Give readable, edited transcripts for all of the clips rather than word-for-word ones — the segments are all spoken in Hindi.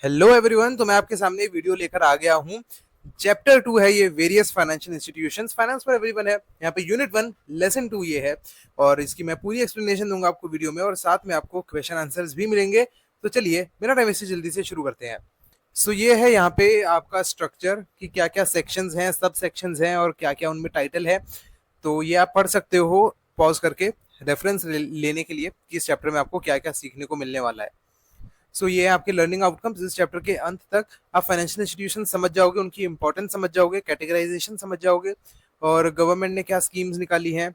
Hello everyone. तो मैं आपके सामने वीडियो लेकर आ गया हूँ। चैप्टर 2 है ये, various financial institutions, finance for everyone है। यहाँ पे यूनिट 1 लेसन 2 ये है और इसकी मैं पूरी एक्सप्लेनेशन दूंगा आपको वीडियो में और साथ में आपको क्वेश्चन आंसर्स भी मिलेंगे। तो चलिए बिना टाइम वेस्ट जल्दी से शुरू करते हैं। सो ये है यहाँ पे आपका स्ट्रक्चर कि क्या क्या सेक्शंस हैं, सब सेक्शंस हैं और क्या क्या उनमें टाइटल है। तो ये आप पढ़ सकते हो पॉज करके, रेफरेंस लेने के लिए कि इस चैप्टर में आपको क्या क्या सीखने को मिलने वाला है। ये है आपके लर्निंग आउटकम्स। इस चैप्टर के अंत तक आप फाइनेंशियल इंस्टीट्यूशन समझ जाओगे, उनकी इंपॉर्टेंस समझ जाओगे, कैटेगराइजेशन समझ जाओगे और गवर्नमेंट ने क्या स्कीम्स निकाली हैं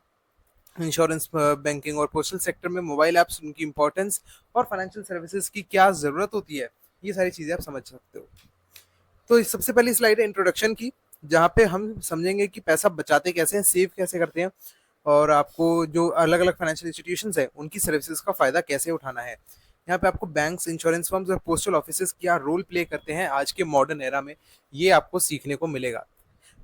इंश्योरेंस, बैंकिंग और पोस्टल सेक्टर में, मोबाइल ऐप्स उनकी इंपॉर्टेंस और फाइनेंशियल सर्विसेज की क्या जरूरत होती है। ये सारी चीजें आप समझ सकते हो। तो इस सबसे पहली स्लाइड है इंट्रोडक्शन की, जहाँ पे हम समझेंगे कि पैसा बचाते कैसे हैं, सेव कैसे करते हैं और आपको जो अलग अलग फाइनेंशियल इंस्टीट्यूशंस है उनकी सर्विसेज का फायदा कैसे उठाना है। यहाँ पे आपको बैंक्स, इंश्योरेंस फर्म्स और पोस्टल ऑफिसेज क्या रोल प्ले करते हैं आज के मॉडर्न एरा में, ये आपको सीखने को मिलेगा।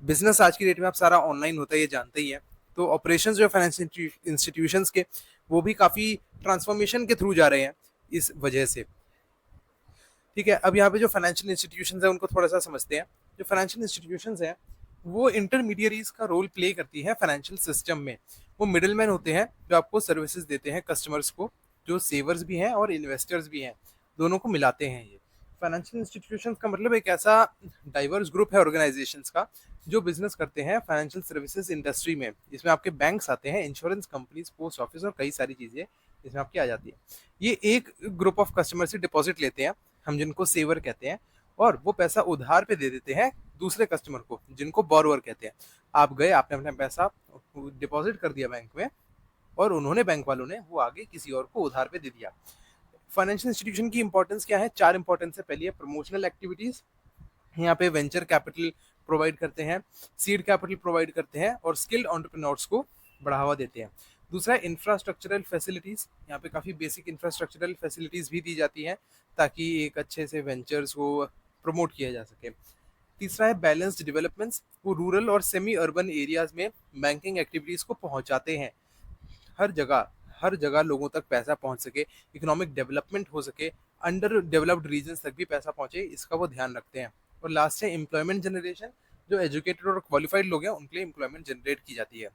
बिजनेस आज की डेट में आप सारा ऑनलाइन होता है, ये जानते ही है। तो ऑपरेशंस जो फाइनेंशियल इंस्टीट्यूशंस के, वो भी काफ़ी ट्रांसफॉर्मेशन के थ्रू जा रहे हैं इस वजह से। ठीक है, अब यहाँ पे जो फाइनेंशियल इंस्टीट्यूशंस है उनको थोड़ा सा समझते हैं। जो फाइनेंशियल इंस्टीट्यूशंस हैं वो इंटरमीडियरीज का रोल प्ले करती है फाइनेंशियल सिस्टम में। वो मिडिल मैन होते हैं जो आपको सर्विसेज देते हैं कस्टमर्स को, जो सेवर्स भी हैं और इन्वेस्टर्स भी हैं, दोनों को मिलाते हैं ये। फाइनेंशियल इंस्टीट्यूशंस का मतलब एक ऐसा डाइवर्स ग्रुप है ऑर्गेनाइजेशंस का जो बिजनेस करते हैं फाइनेंशियल सर्विसेज इंडस्ट्री में। इसमें आपके बैंक्स आते हैं, इंश्योरेंस कंपनीज, पोस्ट ऑफिस और कई सारी चीजें इसमें आपकी आ जाती है। ये एक ग्रुप ऑफ कस्टमर से डिपॉजिट लेते हैं, हम जिनको सेवर कहते हैं, और वो पैसा उधार पे दे देते हैं दूसरे कस्टमर को, जिनको बोरोवर कहते हैं। आप गए, आपने अपना पैसा डिपॉजिट कर दिया बैंक में और उन्होंने, बैंक वालों ने, वो आगे किसी और को उधार पे दे दिया। फाइनेंशियल इंस्टीट्यूशन की इंपॉर्टेंस क्या है? चार इंपॉर्टेंस है। पहली है प्रमोशनल एक्टिविटीज। यहाँ पे वेंचर कैपिटल प्रोवाइड करते हैं, सीड कैपिटल प्रोवाइड करते हैं और स्किल्ड एंटरप्रेन्योर्स को बढ़ावा देते हैं। दूसरा है इंफ्रास्ट्रक्चरल फैसिलिटीज। यहाँ पे काफ़ी बेसिक इंफ्रास्ट्रक्चरल फैसिलिटीज भी दी जाती हैं ताकि एक अच्छे से वेंचर्स को प्रमोट किया जा सके। तीसरा है बैलेंस्ड डेवलपमेंट्स। वो रूरल और सेमी अर्बन एरियाज में बैंकिंग एक्टिविटीज़ को पहुंचाते हैं। हर जगह लोगों तक पैसा पहुंच सके, इकोनॉमिक डेवलपमेंट हो सके, अंडर डेवलप्ड रीजन तक भी पैसा पहुंचे, इसका वो ध्यान रखते हैं। और लास्ट है एम्प्लॉयमेंट जनरेशन। जो एजुकेटेड और क्वालिफाइड लोग हैं उनके लिए एम्प्लॉयमेंट जनरेट की जाती है।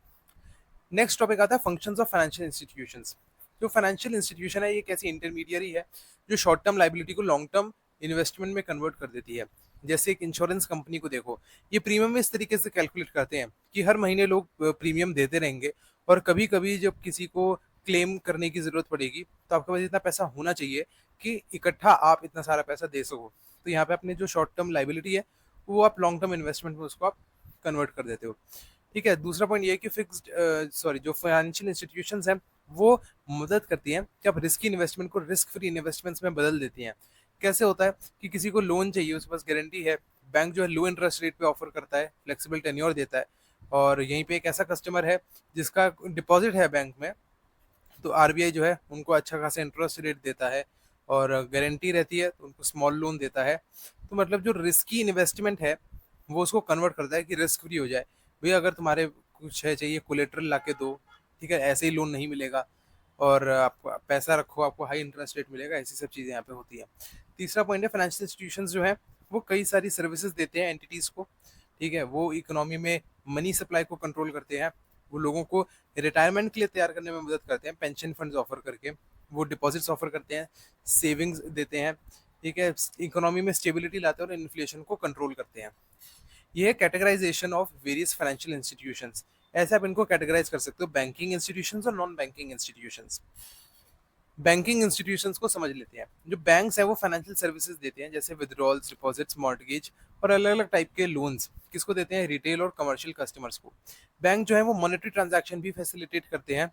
नेक्स्ट टॉपिक आता है फंक्शंस ऑफ फाइनेंशियल इंस्टीट्यूशंस। जो फाइनेंशियल इंस्टीट्यूशन है ये एक ऐसी इंटरमीडियरी है जो शॉर्ट टर्म लाइबिलिटी को लॉन्ग टर्म इन्वेस्टमेंट में कन्वर्ट कर देती है। जैसे एक इंश्योरेंस कंपनी को देखो, ये प्रीमियम इस तरीके से कैलकुलेट करते हैं कि हर महीने लोग प्रीमियम देते रहेंगे और कभी कभी जब किसी को क्लेम करने की जरूरत पड़ेगी तो आपके पास इतना पैसा होना चाहिए कि इकट्ठा आप इतना सारा पैसा दे सको। तो यहाँ पे अपने जो शॉर्ट टर्म लाइबिलिटी है वो आप लॉन्ग टर्म इन्वेस्टमेंट में उसको आप कन्वर्ट कर देते हो। ठीक है, दूसरा पॉइंट ये है कि जो फाइनेंशियल इंस्टीट्यूशंस हैं वो मदद करती हैं कि आप रिस्की इन्वेस्टमेंट को रिस्क फ्री इन्वेस्टमेंट्स में बदल देती हैं। कैसे होता है कि किसी को लोन चाहिए, उसके पास गारंटी है, बैंक जो है लो इंटरेस्ट रेट पे ऑफर करता है, फ्लेक्सिबल टेन्योर देता है, और यहीं पे एक ऐसा कस्टमर है जिसका डिपॉजिट है बैंक में, तो आरबीआई जो है उनको अच्छा खासा इंटरेस्ट रेट देता है और गारंटी रहती है तो उनको स्मॉल लोन देता है। तो मतलब जो रिस्की इन्वेस्टमेंट है वो उसको कन्वर्ट करता है कि रिस्क फ्री हो जाए। भैया अगर तुम्हारे कुछ है चाहिए, कोलेट्रल ला के दो, ठीक है, ऐसे ही लोन नहीं मिलेगा, और आप पैसा रखो आपको हाई इंटरेस्ट रेट मिलेगा, ऐसी सब चीज़ें यहाँ पे होती है। तीसरा पॉइंट है फाइनेंशियल इंस्टीट्यूशंस जो है वो कई सारी सर्विसेज देते हैं एंटिटीज़ को। ठीक है, वो इकोनॉमी में मनी सप्लाई को कंट्रोल करते हैं, वो लोगों को रिटायरमेंट के लिए तैयार करने में मदद करते हैं पेंशन फंड्स ऑफर करके, वो डिपॉजिट्स ऑफर करते हैं, सेविंग्स देते हैं। ठीक है, इकोनॉमी में स्टेबिलिटी लाते हैं और इन्फ्लेशन को कंट्रोल करते हैं। ये है categorisation of various financial institutions. ऐसे आप इनको कैटेगराइज कर सकते हो, बैंकिंग इंस्टीट्यूशंस और non banking institutions. Banking institutions को समझ लेते हैं। जो बैंक्स है वो फाइनेंशियल सर्विसेज देते हैं, जैसे विड्रॉल्स, डिपॉजिट्स, मॉर्गेज और अलग अलग टाइप के लोन्स। किसको देते हैं? रिटेल और कमर्शियल कस्टमर्स को। बैंक जो है वो मॉनेटरी ट्रांजैक्शन भी फैसिलिटेट करते हैं,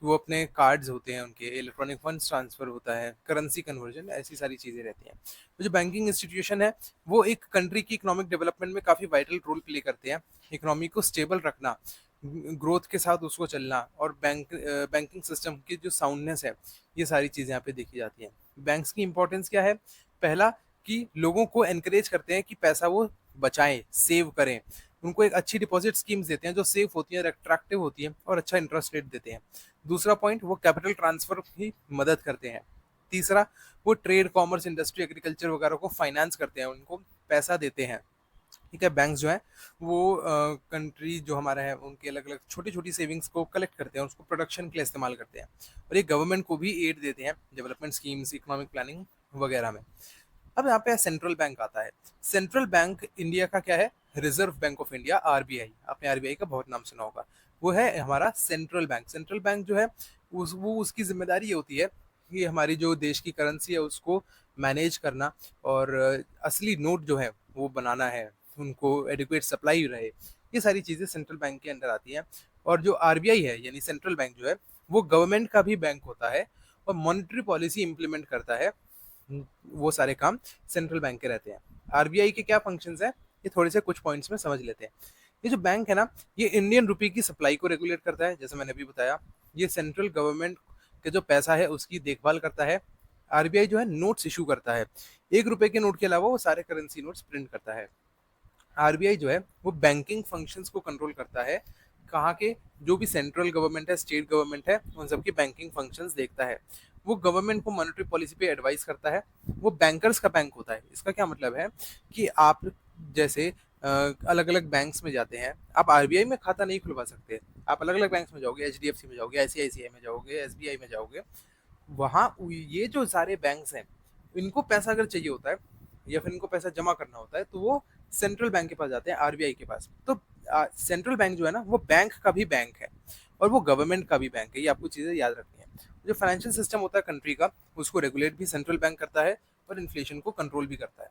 वो अपने कार्ड्स होते हैं उनके, इलेक्ट्रॉनिक फंड्स ट्रांसफर होता है, करेंसी कन्वर्जन, ऐसी सारी चीज़ें रहती हैं। तो जो बैंकिंग इंस्टीट्यूशन है वो एक कंट्री की इकोनॉमिक डेवलपमेंट में काफ़ी वाइटल रोल प्ले करते हैं। इकोनॉमी को स्टेबल रखना, ग्रोथ के साथ उसको चलना, और बैंकिंग सिस्टम की जो साउंडनेस है, ये सारी चीज़ें यहाँ पे देखी जाती हैं। बैंक्स की इंपॉर्टेंस क्या है? पहला, कि लोगों को एनकरेज करते हैं कि पैसा वो बचाएं, सेव करें। उनको एक अच्छी डिपॉजिट स्कीम्स देते हैं जो सेफ होती है, अट्रैक्टिव होती है और अच्छा इंटरेस्ट रेट देते हैं। दूसरा पॉइंट, वो कैपिटल ट्रांसफर की मदद करते हैं। तीसरा, वो ट्रेड, कॉमर्स, इंडस्ट्री, एग्रीकल्चर वगैरह को फाइनेंस करते हैं, उनको पैसा देते हैं। ठीक है, बैंक्स जो है वो कंट्री जो हमारा है उनकी अलग अलग छोटी छोटी सेविंग्स को कलेक्ट करते हैं, उसको प्रोडक्शन के लिए इस्तेमाल करते हैं, और ये गवर्नमेंट को भी एड देते हैं डेवलपमेंट स्कीम्स, इकोनॉमिक प्लानिंग वगैरह में। अब यहाँ पे सेंट्रल बैंक आता है। सेंट्रल बैंक इंडिया का क्या है? Reserve bank of India, RBI. आपने आरबीआई का बहुत नाम सुना होगा। वो है हमारा सेंट्रल बैंक। सेंट्रल बैंक जो है वो उसकी जिम्मेदारी ये होती है कि हमारी जो देश की करेंसी है उसको मैनेज करना, और असली नोट जो है वो बनाना है, उनको एडिक्वेट सप्लाई रहे, ये सारी चीज़ें सेंट्रल बैंक के अंडर आती हैं। और जो आरबीआई है यानी सेंट्रल बैंक जो है वो गवर्नमेंट का भी बैंक होता है, और मॉनेटरी पॉलिसी इंप्लीमेंट करता है। वो सारे काम सेंट्रल बैंक के रहते हैं। आरबीआई के क्या फंक्शंस हैं, ये थोड़े से कुछ पॉइंट्स में समझ लेते हैं। ये जो बैंक है ना, ये इंडियन रुपी की सप्लाई को रेगुलेट करता है, जैसे मैंने अभी बताया। ये सेंट्रल गवर्नमेंट के जो पैसा है उसकी देखभाल करता है। आरबीआई जो है नोट्स इशू करता है, 1 रुपए के नोट के अलावा वो सारे करेंसी नोट्स प्रिंट करता है। आरबीआई जो है वो बैंकिंग फंक्शंस को कंट्रोल करता है। कहाँ के? जो भी सेंट्रल गवर्नमेंट है, स्टेट गवर्नमेंट है, उन सबकी बैंकिंग फंक्शंस देखता है। वो गवर्नमेंट को मॉनेटरी पॉलिसी पे एडवाइस करता है। वो बैंकर्स का बैंक होता है। इसका क्या मतलब है कि आप जैसे अलग अलग बैंक्स में जाते हैं, आप आरबीआई में खाता नहीं खुलवा सकते। आप अलग अलग बैंक्स में जाओगे, एचडीएफसी में जाओगे, आईसीआईसीआई में जाओगे, एसबीआई में जाओगे, वहाँ ये जो सारे बैंक्स हैं, इनको पैसा अगर चाहिए होता है या फिर इनको पैसा जमा करना होता है तो वो सेंट्रल बैंक के पास जाते हैं, आरबीआई के पास। तो सेंट्रल बैंक जो है ना वो बैंक का भी बैंक है, और वो गवर्नमेंट का भी बैंक है। ये आपको चीज़ें याद रखनी है। जो फाइनेंशियल सिस्टम होता है कंट्री का, उसको रेगुलेट भी सेंट्रल बैंक करता है, और इन्फ्लेशन को कंट्रोल भी करता है।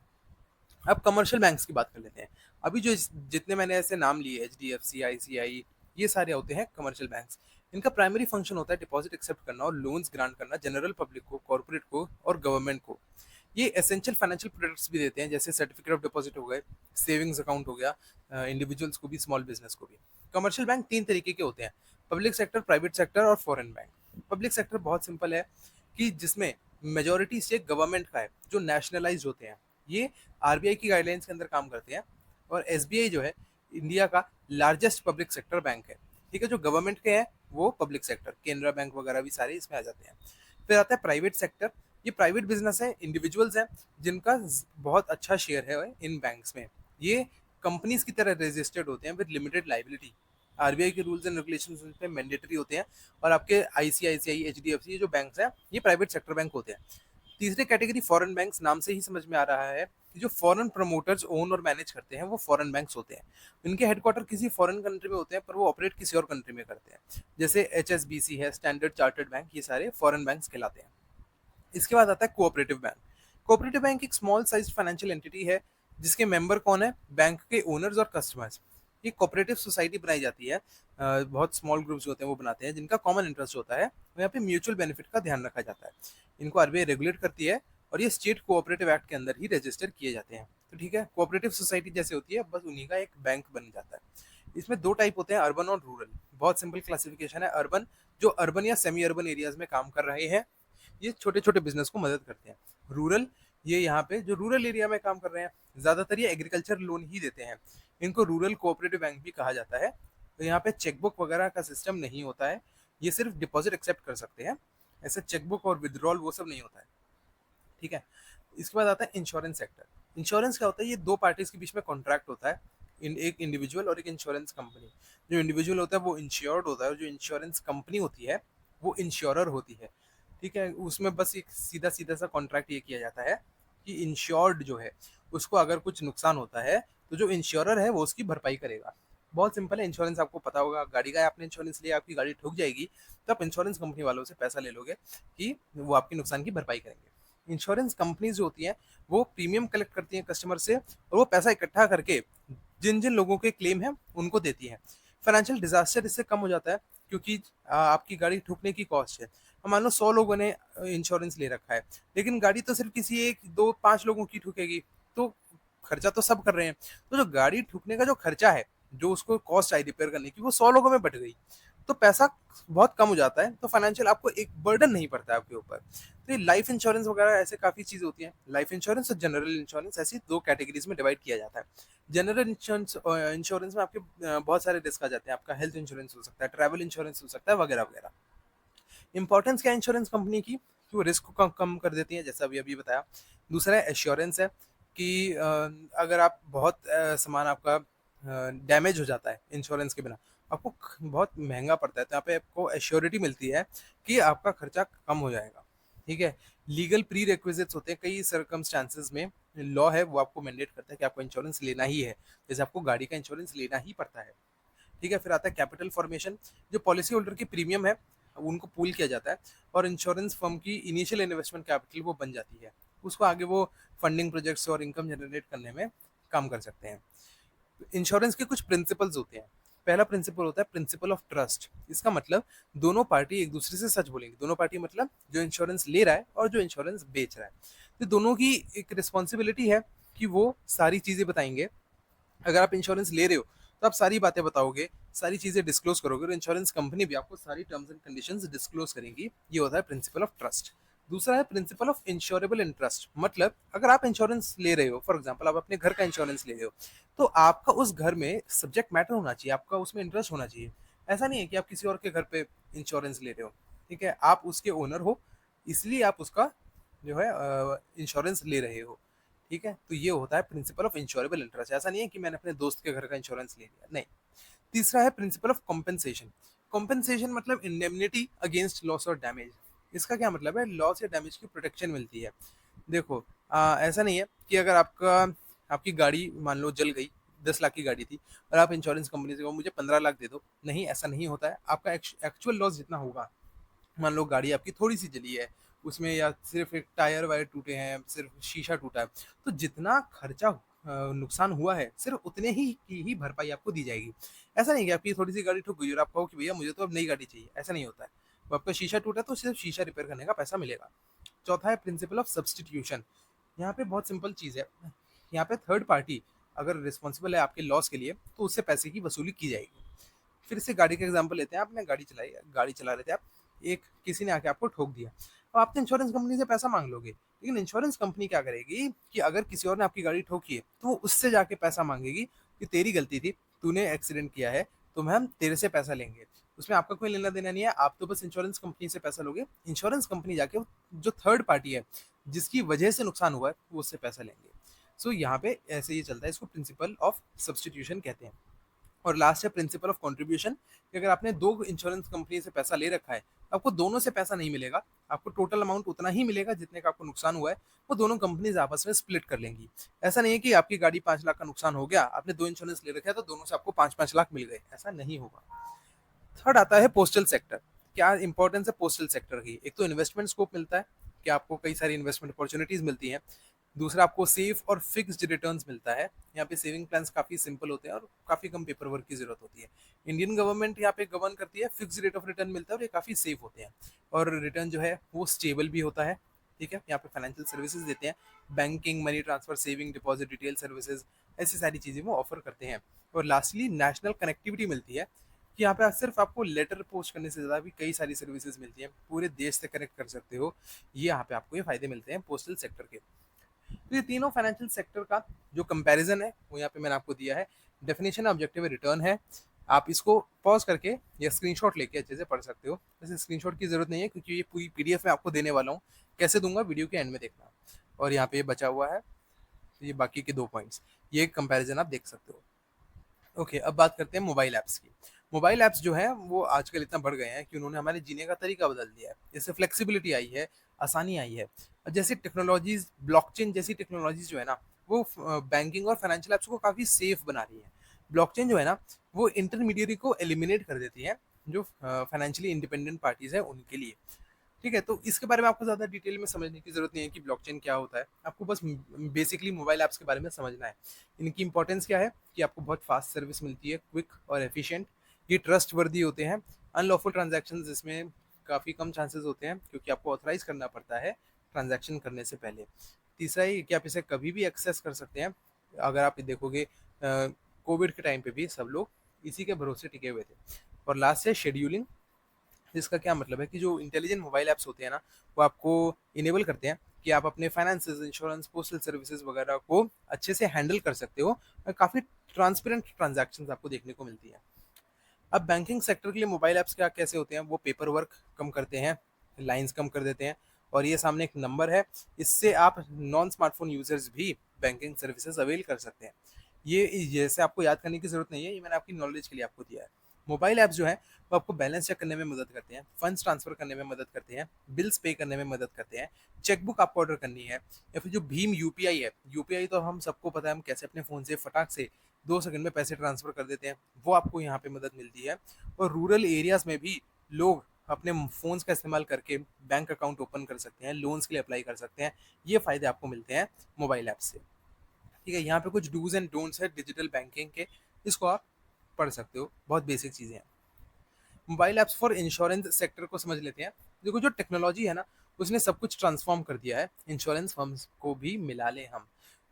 अब कमर्शियल बैंक्स की बात कर लेते हैं। अभी जो जितने मैंने ऐसे नाम लिए, एच डी एफ सी, आई सी आई, ये सारे होते हैं कमर्शियल बैंक्स। इनका प्राइमरी फंक्शन होता है डिपॉजिट एक्सेप्ट करना और लोन्स ग्रांट करना जनरल पब्लिक को, कॉर्पोरेट को और गवर्नमेंट को। ये एसेंशियल फाइनेंशियल प्रोडक्ट्स भी देते हैं, जैसे सर्टिफिकेट ऑफ डिपॉजिट हो गए, सेविंग्स अकाउंट हो गया, इंडिविजुअल्स को भी, स्मॉल बिजनेस को भी। कमर्शियल बैंक 3 तरीके के होते हैं: पब्लिक सेक्टर, प्राइवेट सेक्टर और फॉरेन बैंक। पब्लिक सेक्टर बहुत सिंपल है कि जिसमें मेजोरिटी स्टेक गवर्नमेंट का है, जो नेशनलाइज होते हैं। ये आरबीआई की गाइडलाइंस के अंदर काम करते हैं। और एसबीआई जो है इंडिया का लार्जेस्ट पब्लिक सेक्टर बैंक है। ठीक है, जो गवर्नमेंट के हैं वो पब्लिक सेक्टर, केनरा बैंक वगैरह भी सारे इसमें आ जाते हैं। फिर आता है प्राइवेट सेक्टर। ये प्राइवेट बिजनेस है, इंडिविजुअल्स हैं जिनका बहुत अच्छा शेयर है इन बैंक्स में। ये कंपनीज की तरह रजिस्टर्ड होते हैं विद लिमिटेड लाइबिलिटी। आरबीआई के रूल्स एंड रेगुलेशंस पे मैंडेटरी होते हैं। और आपके आईसीआईसीआई, एचडीएफसी जो बैंक्स हैं, ये प्राइवेट सेक्टर बैंक होते हैं। तीसरी कैटेगरी फॉरेन बैंक्स, नाम से ही समझ में आ रहा है कि जो फॉरेन प्रमोटर्स ओन और मैनेज करते हैं वो फॉरेन बैंक्स होते हैं। इनके हेडक्वार्टर किसी फॉरेन कंट्री में होते हैं, पर वो ऑपरेट किसी और कंट्री में करते हैं। जैसे एचएसबीसी है, स्टैंडर्ड चार्टर्ड बैंक, ये सारे फॉरेन बैंक्स कहलाते हैं। इसके बाद आता है कोऑपरेटिव बैंक। कोऑपरेटिव बैंक एक स्मॉल साइज फाइनेंशियल एंटिटी है, जिसके मेंबर कौन है? बैंक के ओनर्स और कस्टमर्स। ये कोऑपरेटिव सोसाइटी बनाई जाती है, बहुत स्मॉल ग्रुप्स होते हैं वो बनाते हैं, जिनका कॉमन इंटरेस्ट होता है। यहाँ पे म्यूचुअल बेनिफिट का ध्यान रखा जाता है। इनको आरबीआई रेगुलेट करती है, और ये स्टेट कोऑपरेटिव एक्ट के अंदर ही रजिस्टर किए जाते हैं। तो ठीक है, कोऑपरेटिव सोसाइटी जैसे होती है, बस उन्हीं का एक बैंक बन जाता है। इसमें 2 टाइप होते हैं, अर्बन और रूरल। बहुत सिंपल क्लासिफिकेशन है। अर्बन, जो अर्बन या सेमी अर्बन एरियाज में काम कर रहे हैं, ये छोटे छोटे बिजनेस को मदद करते हैं। रूरल, ये यहाँ पे जो रूरल एरिया में काम कर रहे हैं, ज़्यादातर ये एग्रीकल्चर लोन ही देते हैं। इनको रूरल कोऑपरेटिव बैंक भी कहा जाता है। तो यहाँ पे चेकबुक वगैरह का सिस्टम नहीं होता है, ये सिर्फ डिपॉजिट एक्सेप्ट कर सकते हैं। ऐसे चेकबुक और विड्रॉल वो सब नहीं होता है। ठीक है, इसके बाद आता है इंश्योरेंस सेक्टर। इंश्योरेंस क्या होता है? ये 2 पार्टीज के बीच में कॉन्ट्रैक्ट होता है, एक इंडिविजुअल और एक इंश्योरेंस कंपनी। जो इंडिविजुअल होता है वो इंश्योर्ड होता है, और जो इंश्योरेंस कंपनी होती है वो इंश्योरर होती है। ठीक है, उसमें बस एक सीधा सीधा सा कॉन्ट्रैक्ट ये किया जाता है कि इंश्योर्ड जो है उसको अगर कुछ नुकसान होता है तो जो इंश्योरर है वो उसकी भरपाई करेगा। बहुत सिंपल है। इंश्योरेंस आपको पता होगा, गाड़ी का आपने इंश्योरेंस लिया, आपकी गाड़ी ठुक जाएगी तो आप इंश्योरेंस कंपनी वालों से पैसा ले लोगे कि वो आपके नुकसान की भरपाई करेंगे। इंश्योरेंस कंपनीज जो होती हैं वो प्रीमियम कलेक्ट करती हैं कस्टमर से, और वो पैसा इकट्ठा करके जिन जिन लोगों के क्लेम है उनको देती हैं। फाइनेंशियल डिजास्टर इससे कम हो जाता है, क्योंकि आपकी गाड़ी ठुकने की कॉस्ट है। मान लो 100 लोगों ने इंश्योरेंस ले रखा है, लेकिन गाड़ी तो सिर्फ किसी 1 2 5 लोगों की ठुकेगी, तो खर्चा तो सब कर रहे हैं। तो जो गाड़ी ठुकने का जो खर्चा है, जो उसको कॉस्ट आई रिपेयर करने की, वो 100 लोगों में बट गई, तो पैसा बहुत कम हो जाता है। तो फाइनेंशियल आपको एक बर्डन नहीं पड़ता है आपके ऊपर। तो ये लाइफ इंश्योरेंस वगैरह ऐसे काफ़ी चीज़ होती हैं। लाइफ इंश्योरेंस और जनरल इंश्योरेंस, ऐसी 2 कैटेगरीज में डिवाइड किया जाता है। जनरल इंश्योरेंस इंश्योरेंस में आपके बहुत सारे रिस्क आ जाते हैं। आपका हेल्थ इंश्योरेंस हो सकता है, ट्रैवल इंश्योरेंस हो सकता है, वगैरह वगैरह। इंपॉर्टेंस क्या है इंश्योरेंस कंपनी की? कि वो रिस्क को कम कर देती हैं, जैसा अभी बताया। दूसरा है एश्योरेंस है कि अगर आप बहुत सामान आपका डैमेज हो जाता है इंश्योरेंस के बिना, आपको बहुत महंगा पड़ता है, तो यहाँ पे आपको एश्योरिटी मिलती है कि आपका खर्चा कम हो जाएगा। ठीक है। लीगल प्री रिक्विजिट्स होते हैं, कई सर्कमस्टांसेस में लॉ है वो आपको मैंडेट करता है कि आपको इंश्योरेंस लेना ही है, जैसे आपको गाड़ी का इंश्योरेंस लेना ही पड़ता है। ठीक है। फिर आता है कैपिटल फॉर्मेशन, जो पॉलिसी होल्डर की प्रीमियम है उनको पूल किया जाता है और इंश्योरेंस फर्म की इनिशियल इन्वेस्टमेंट कैपिटल वो बन जाती है, उसको आगे वो फंडिंग प्रोजेक्ट्स और इनकम जनरेट करने में काम कर सकते हैं। इंश्योरेंस के कुछ प्रिंसिपल्स होते हैं। पहला प्रिंसिपल होता है प्रिंसिपल ऑफ ट्रस्ट। इसका मतलब दोनों पार्टी एक दूसरे से सच बोलेंगे। दोनों पार्टी मतलब जो इंश्योरेंस ले रहा है और जो इंश्योरेंस बेच रहा है, तो दोनों की एक रिस्पॉन्सिबिलिटी है कि वो सारी चीजें बताएंगे। अगर आप इंश्योरेंस ले रहे हो तो आप सारी बातें बताओगे, सारी चीजें डिस्क्लोज करोगे, और इंश्योरेंस कंपनी भी आपको सारी टर्म्स एंड कंडीशंस डिस्क्लोज करेंगी। ये होता है प्रिंसिपल ऑफ ट्रस्ट। दूसरा है प्रिंसिपल ऑफ इंश्योरेबल इंटरेस्ट। मतलब अगर आप इंश्योरेंस ले रहे हो, फॉर एग्जांपल आप अपने घर का इंश्योरेंस ले रहे हो, तो आपका उस घर में सब्जेक्ट मैटर होना चाहिए, आपका उसमें इंटरेस्ट होना चाहिए। ऐसा नहीं है कि आप किसी और के घर पे इंश्योरेंस ले रहे हो। ठीक है। आप उसके ओनर हो, इसलिए आप उसका जो है इंश्योरेंस ले रहे हो। ठीक है। तो ये होता है प्रिंसिपल ऑफ इंश्योरेबल इंटरेस्ट। ऐसा नहीं है कि मैंने अपने दोस्त के घर का इंश्योरेंस ले लिया, नहीं। तीसरा है प्रिंसिपल ऑफ कॉम्पेंसेशन। कॉम्पेंसेशन मतलब इंडेमनिटी अगेंस्ट लॉस और डैमेज। इसका क्या मतलब है? लॉस या डैमेज की प्रोटेक्शन मिलती है। देखो ऐसा नहीं है कि अगर आपकी गाड़ी मान लो जल गई, 10 लाख की गाड़ी थी, और आप इंश्योरेंस कंपनी से कहो मुझे 15 लाख दे दो, नहीं, ऐसा नहीं होता है। आपका एक्चुअल लॉस जितना होगा, मान लो गाड़ी आपकी थोड़ी सी जली है, उसमें या सिर्फ एक टायर वायर टूटे हैं, सिर्फ शीशा टूटा है, तो जितना खर्चा नुकसान हुआ है सिर्फ उतने ही की ही भरपाई आपको दी जाएगी। ऐसा नहीं कि आपकी थोड़ी सी गाड़ी ठुक गई और आप कहो कि भैया मुझे तो अब नई गाड़ी चाहिए, ऐसा नहीं होता है। वो आपका शीशा टूटा तो सिर्फ शीशा रिपेयर करने का पैसा मिलेगा। चौथा है प्रिंसिपल ऑफ सब्सटीट्यूशन। यहाँ पे बहुत सिंपल चीज़ है। यहाँ पे थर्ड पार्टी अगर रिस्पॉन्सिबल है आपके लॉस के लिए, तो उससे पैसे की वसूली की जाएगी। फिर से गाड़ी का एग्जांपल लेते हैं। आपने गाड़ी चला रहे थे आप, एक किसी ने आके आपको ठोक दिया, तो आप तो इंश्योरेंस कंपनी से पैसा मांग लोगे, लेकिन इंश्योरेंस कंपनी क्या करेगी कि अगर किसी और ने आपकी गाड़ी ठोकी है तो वो उससे जाके पैसा मांगेगी कि तेरी गलती थी, तूने एक्सीडेंट किया है, तो हम तेरे से पैसा लेंगे। उसमें आपका कोई लेना देना नहीं है, आप तो बस इंश्योरेंस कंपनी से पैसा लोगे। इंश्योरेंस कंपनी जाके जो थर्ड पार्टी है जिसकी वजह से नुकसान हुआ है वो उससे पैसा लेंगे। सो यहाँ पे ऐसे ये चलता है, इसको प्रिंसिपल ऑफ सब्सटीट्यूशन कहते हैं। और लास्ट है प्रिंसिपल ऑफ कंट्रीब्यूशन, कि अगर आपने दो इंश्योरेंस कंपनी से पैसा ले रखा है, आपको दोनों से पैसा नहीं मिलेगा, आपको टोटल अमाउंट उतना ही मिलेगा जितने का आपको नुकसान हुआ है, वो दोनों कंपनीज आपस में स्प्लिट कर लेंगी। ऐसा नहीं है कि आपकी गाड़ी 5 लाख का नुकसान हो गया, आपने दो इंश्योरेंस ले रखे हैं तो दोनों से आपको 5-5 लाख मिल गए, ऐसा नहीं होगा। थर्ड आता है पोस्टल सेक्टर। क्या इंपॉर्टेंस है पोस्टल सेक्टर की? एक तो इन्वेस्टमेंट स्कोप मिलता है कि आपको कई सारी इन्वेस्टमेंट अपॉर्चुनिटीज मिलती हैं। दूसरा, आपको सेफ और फिक्स्ड रिटर्न्स मिलता है। यहाँ पे सेविंग प्लान्स काफी सिंपल होते हैं और काफी कम पेपर वर्क की जरूरत होती है। इंडियन गवर्नमेंट यहाँ पे गवर्न करती है, फिक्स्ड रेट ऑफ रिटर्न मिलता है और ये काफी सेफ होते हैं। और रिटर्न जो है वो स्टेबल भी होता है। ठीक है। यहाँ पे फाइनेंशियल सर्विसेज देते हैं, banking, money transfer, saving, deposit, retail services, ऐसी सारी चीजें वो ऑफर करते हैं। और लास्टली नेशनल कनेक्टिविटी मिलती है कि यहाँ पे सिर्फ आपको लेटर पोस्ट करने से ज़्यादा भी कई सारी सर्विसेज मिलती हैं, पूरे देश से कनेक्ट कर सकते हो। ये यहाँ पे आपको ये फायदे मिलते हैं पोस्टल सेक्टर के। तो ये तीनों फाइनेंशियल सेक्टर का जो कंपैरिजन है वो यहाँ पे मैंने आपको दिया है। डेफिनेशन ऑब्जेक्टिव रिटर्न है, आप इसको पॉज करके या स्क्रीनशॉट लेके अच्छे से पढ़ सकते हो। वैसे स्क्रीनशॉट की जरूरत नहीं है क्योंकि ये पूरी पीडीएफ में आपको देने वाला हूँ, कैसे दूंगा वीडियो के एंड में देखना। और यहाँ पे ये बचा हुआ है, तो ये बाकी के 2 पॉइंट्स, ये कंपैरिजन आप देख सकते हो। ओके, अब बात करते हैं मोबाइल ऐप्स की। मोबाइल ऐप्स जो हैं वो आजकल इतना बढ़ गए हैं कि उन्होंने हमारे जीने का तरीका बदल दिया है। इससे फ्लेक्सिबिलिटी आई है, आसानी आई है। और जैसी टेक्नोलॉजीज, ब्लॉकचेन जैसी टेक्नोलॉजीज जो है ना, वो बैंकिंग और फाइनेंशियल ऐप्स को काफ़ी सेफ बना रही है। ब्लॉकचेन जो है ना, वो इंटरमीडियरी को एलिमिनेट कर देती है, जो फाइनेंशियली इंडिपेंडेंट पार्टीज है उनके लिए। ठीक है। तो इसके बारे में आपको ज़्यादा डिटेल में समझने की ज़रूरत नहीं है कि ब्लॉकचेन क्या होता है, आपको बस बेसिकली मोबाइल ऐप्स के बारे में समझना है। इनकी इंपॉर्टेंस क्या है कि आपको बहुत फास्ट सर्विस मिलती है, क्विक और एफिशिएंट। ये ट्रस्ट वर्दी होते हैं। अनलॉफुल ट्रांजैक्शंस इसमें काफ़ी कम चांसेस होते हैं क्योंकि आपको ऑथराइज करना पड़ता है ट्रांजैक्शन करने से पहले। तीसरा ये कि आप इसे कभी भी एक्सेस कर सकते हैं। अगर आप देखोगे कोविड के टाइम पे भी सब लोग इसी के भरोसे टिके हुए थे। और लास्ट है शेड्यूलिंग, जिसका क्या मतलब है कि जो इंटेलिजेंट मोबाइल ऐप्स होते हैं ना, वो आपको इनेबल करते हैं कि आप अपने फाइनेंसेस, इंश्योरेंस, पोस्टल सर्विसेज वगैरह को अच्छे से हैंडल कर सकते हो और काफ़ी ट्रांसपेरेंट ट्रांजैक्शंस आपको देखने को मिलती है। अब बैंकिंग सेक्टर के लिए मोबाइल ऐप्स क्या कैसे होते हैं? वो पेपर वर्क कम करते हैं, लाइंस कम कर देते हैं और ये सामने एक नंबर है, इससे आप नॉन स्मार्टफोन यूजर्स भी बैंकिंग सर्विसेज अवेल कर सकते हैं। ये जैसे आपको याद करने की जरूरत नहीं है, ये मैंने आपकी नॉलेज के लिए आपको दिया है। मोबाइल ऐप्स जो है वो आपको बैलेंस चेक करने में मदद करते हैं, फंड्स ट्रांसफर करने में मदद करते हैं, बिल्स पे करने में मदद करते हैं, चेकबुक आपको ऑर्डर करनी है, या फिर जो भीम यूपीआई है, यूपीआई तो हम सबको पता है हम कैसे अपने फ़ोन से फटाक से 2 सेकंड में पैसे ट्रांसफर कर देते हैं, वो आपको यहाँ पे मदद मिलती है। और रूरल एरियाज़ में भी लोग अपने फ़ोन्स का इस्तेमाल करके बैंक अकाउंट ओपन कर सकते हैं, लोन्स के लिए अप्लाई कर सकते हैं। ये फ़ायदे आपको मिलते हैं मोबाइल ऐप से। ठीक है, यहाँ पे कुछ डूज एंड डोंट्स है डिजिटल बैंकिंग के, इसको आप पढ़ सकते हो, बहुत बेसिक चीज़ें हैं। Mobile apps for insurance sector को समझ लेते हैं। देखो जो टेक्नोलॉजी है ना, उसने सब कुछ ट्रांसफॉर्म कर दिया है, इंश्योरेंस फर्म्स को भी मिला ले हम।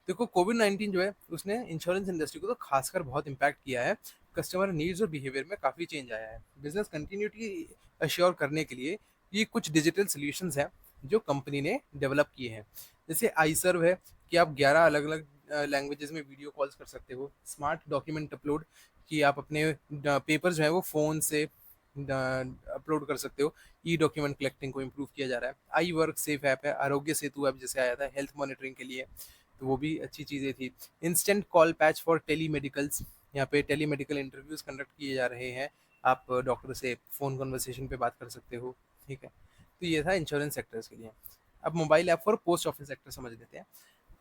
देखो कोविड-19 जो है उसने इंश्योरेंस इंडस्ट्री को तो खासकर बहुत इम्पैक्ट किया है। कस्टमर नीड्स और बिहेवियर में काफ़ी चेंज आया है। बिजनेस कंटिन्यूटी अश्योर करने के लिए ये कुछ डिजिटल सॉल्यूशंस हैं जो कंपनी ने डेवलप किए हैं। जैसे आईसर्व है कि आप 11 अलग-अलग लैंग्वेजेस में वीडियो कॉल्स कर सकते हो। स्मार्ट डॉक्यूमेंट अपलोड कि आप अपने पेपर जो है वो फ़ोन से अपलोड कर सकते हो। ई डॉक्यूमेंट कलेक्टिंग को इम्प्रूव किया जा रहा है। आई वर्क सेफ ऐप है, आरोग्य सेतु ऐप जैसे आया था हेल्थ मॉनिटरिंग के लिए, तो वो भी अच्छी चीज़ें थी। Instant call patch for tele medicals, यहाँ पे टेली मेडिकल इंटरव्यूज़ कंडक्ट किए जा रहे हैं, आप डॉक्टर से फ़ोन कन्वर्सेशन पे बात कर सकते हो। ठीक है, तो ये था इंश्योरेंस सेक्टर्स के लिए। अब mobile app for post office sector समझ लेते हैं।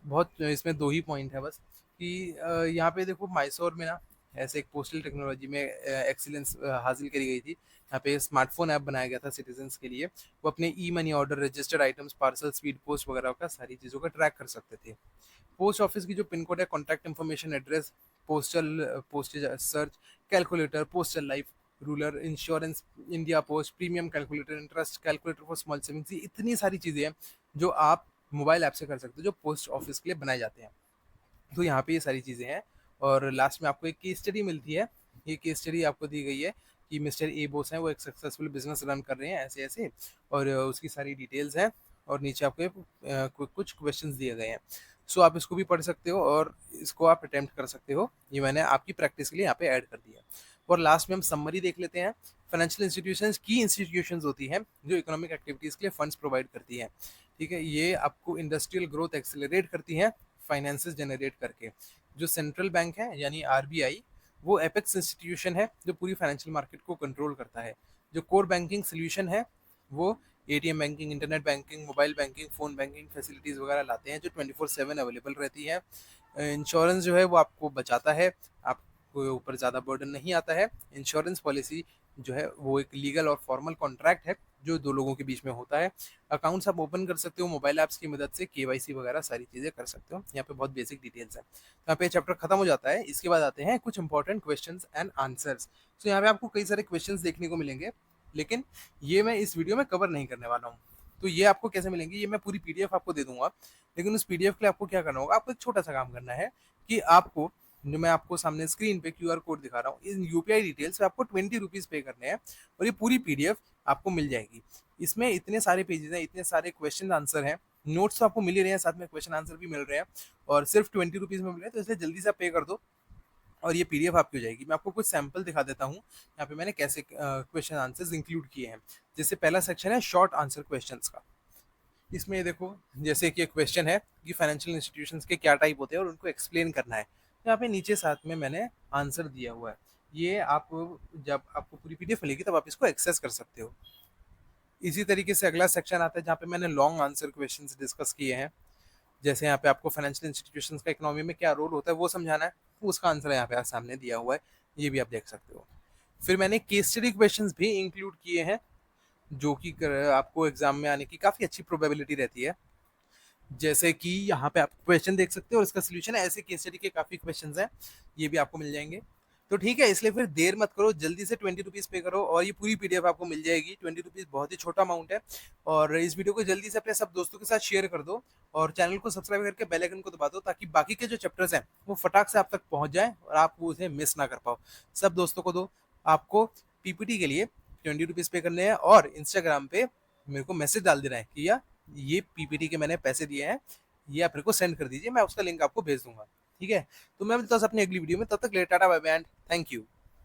बहुत इसमें 2 ही पॉइंट है बस कि यहाँ पे देखो मैसूर में ना ऐसे एक पोस्टल टेक्नोलॉजी में एक्सीलेंस हासिल करी गई थी। यहाँ पे स्मार्टफ़ोन ऐप बनाया गया था सिटीज़न्स के लिए। वो अपने e money order, registered items, parcel, speed post वगैरह का सारी चीज़ों का ट्रैक कर सकते थे। पोस्ट ऑफिस की जो पिन कोड है, contact information, address, postage search, calculator, postal life, rural insurance, India post, premium calculator, interest calculator for small savings, ये इतनी सारी चीज़ें हैं जो आप मोबाइल ऐप से कर सकते हो, जो पोस्ट ऑफिस के लिए बनाए जाते हैं। तो यहाँ पे ये सारी चीज़ें हैं। और लास्ट में आपको एक केस स्टडी मिलती है। ये केस स्टडी आपको दी गई है कि मिस्टर ए बोस हैं, वो एक सक्सेसफुल बिजनेस रन कर रहे हैं ऐसे ऐसे, और उसकी सारी डिटेल्स हैं। और नीचे आपको कुछ क्वेश्चंस दिए गए हैं। सो आप इसको भी पढ़ सकते हो और इसको आप अटेम्प्ट कर सकते हो। ये मैंने आपकी प्रैक्टिस के लिए यहाँ पे ऐड कर दिया। और लास्ट में हम समरी देख लेते हैं। फाइनेंशियल इंस्टीट्यूशंस की इंस्टीट्यूशंस होती हैं जो इकोनॉमिक एक्टिविटीज़ के लिए फंड्स प्रोवाइड करती हैं। ठीक है, ये आपको इंडस्ट्रियल ग्रोथ एक्सेलरेट करती हैं फाइनेंसेस जनरेट करके। जो सेंट्रल बैंक है यानी आरबीआई, वो एपेक्स इंस्टीट्यूशन है जो पूरी फाइनेंशियल मार्केट को कंट्रोल करता है। जो कोर बैंकिंग सोल्यूशन है वो ATM banking, internet banking, mobile banking, phone banking facilities वगैरह लाते हैं जो 24/7 अवेलेबल रहती है। इंश्योरेंस जो है वो आपको बचाता है, आपको ऊपर ज़्यादा बर्डन नहीं आता है। इंश्योरेंस पॉलिसी जो है वो एक लीगल और फॉर्मल कॉन्ट्रैक्ट है जो 2 लोगों के बीच में होता है। अकाउंट्स आप ओपन कर सकते हो मोबाइल ऐप्स की मदद से, केवाईसी वगैरह सारी चीज़ें कर सकते हो। यहाँ पे बहुत बेसिक डिटेल्स हैं। यहाँ पे चैप्टर खत्म हो जाता है। इसके बाद आते हैं कुछ इंपॉर्टेंट क्वेश्चंस एंड आंसर्स। तो यहाँ पे आपको कई सारे क्वेश्चंस देखने को मिलेंगे, लेकिन ये मैं इस वीडियो में कवर नहीं करने वाला हूँ। तो ये आपको कैसे मिलेंगे, ये मैं पूरी पीडीएफ आपको दे दूंगा। लेकिन उस पीडीएफ के लिए आपको क्या करना होगा, आपको एक छोटा सा काम करना है कि आपको, जो मैं आपको सामने स्क्रीन पे क्यूआर कोड दिखा रहा हूँ, इन यूपीआई डिटेल्स पे आपको 20 रुपीज़ पे करने हैं और ये पूरी पीडीएफ आपको मिल जाएगी। इसमें इतने सारे पेजेस हैं, इतने सारे क्वेश्चन आंसर हैं, नोट्स तो आपको मिल ही रहे हैं, साथ में क्वेश्चन आंसर भी मिल रहे हैं और सिर्फ 20 रुपीज़ में मिल रहे हैं। तो इसलिए जल्दी से आप पे कर दो और ये पीडीएफ आपकी हो जाएगी। मैं आपको कुछ सैंपल दिखा देता हूँ यहाँ पे मैंने कैसे क्वेश्चन आंसर्स इंक्लूड किए हैं। जैसे पहला सेक्शन है शॉर्ट आंसर क्वेश्चंस का। इसमें ये देखो, जैसे कि एक क्वेश्चन है कि फाइनेंशियल इंस्टीट्यूशंस के क्या टाइप होते हैं और उनको एक्सप्लेन करना है। यहाँ पे नीचे साथ में मैंने आंसर दिया हुआ है। ये आप जब आपको पूरी पीडीएफ मिलेगी तब आप इसको एक्सेस कर सकते हो। इसी तरीके से अगला सेक्शन आता है जहाँ पे मैंने लॉन्ग आंसर क्वेश्चंस डिस्कस किए हैं। जैसे यहाँ पे आपको फाइनेंशियल इंस्टीट्यूशंस का इकोनॉमी में क्या रोल होता है वो समझाना है, उसका आंसर यहाँ पे सामने दिया हुआ है, ये भी आप देख सकते हो। फिर मैंने केस स्टडी क्वेश्चंस भी इंक्लूड किए हैं जो कि आपको एग्जाम में आने की काफ़ी अच्छी प्रोबेबिलिटी रहती है। जैसे कि यहाँ पे आप क्वेश्चन देख सकते हो और इसका सोल्यूशन है, ऐसे केस स्टडी के काफ़ी क्वेश्चंस हैं, ये भी आपको मिल जाएंगे। तो ठीक है, इसलिए फिर देर मत करो, जल्दी से 20 रुपीज़ पे करो और ये पूरी पीडीएफ आपको मिल जाएगी। 20 रुपीज़ बहुत ही छोटा अमाउंट है। और इस वीडियो को जल्दी से अपने सब दोस्तों के साथ शेयर कर दो और चैनल को सब्सक्राइब करके बेल आइकन को दबा दो ताकि बाकी के जो चैप्टर्स हैं वो फटाक से आप तक पहुंच जाएं और आप उसे मिस ना कर पाओ। सब दोस्तों को दो। आपको पीपीटी के लिए 20 रुपीज़ पे करने हैं और इंस्टाग्राम पे मेरे को मैसेज डाल देना है कि या ये पीपीटी के मैंने पैसे दिए हैं, ये आप मेरे को सेंड कर दीजिए, मैं उसका लिंक आपको भेज दूंगा। ठीक है, तो मैं मिलता हूँ अपनी अगली वीडियो में, तब तक ले tata bye bye and thank you.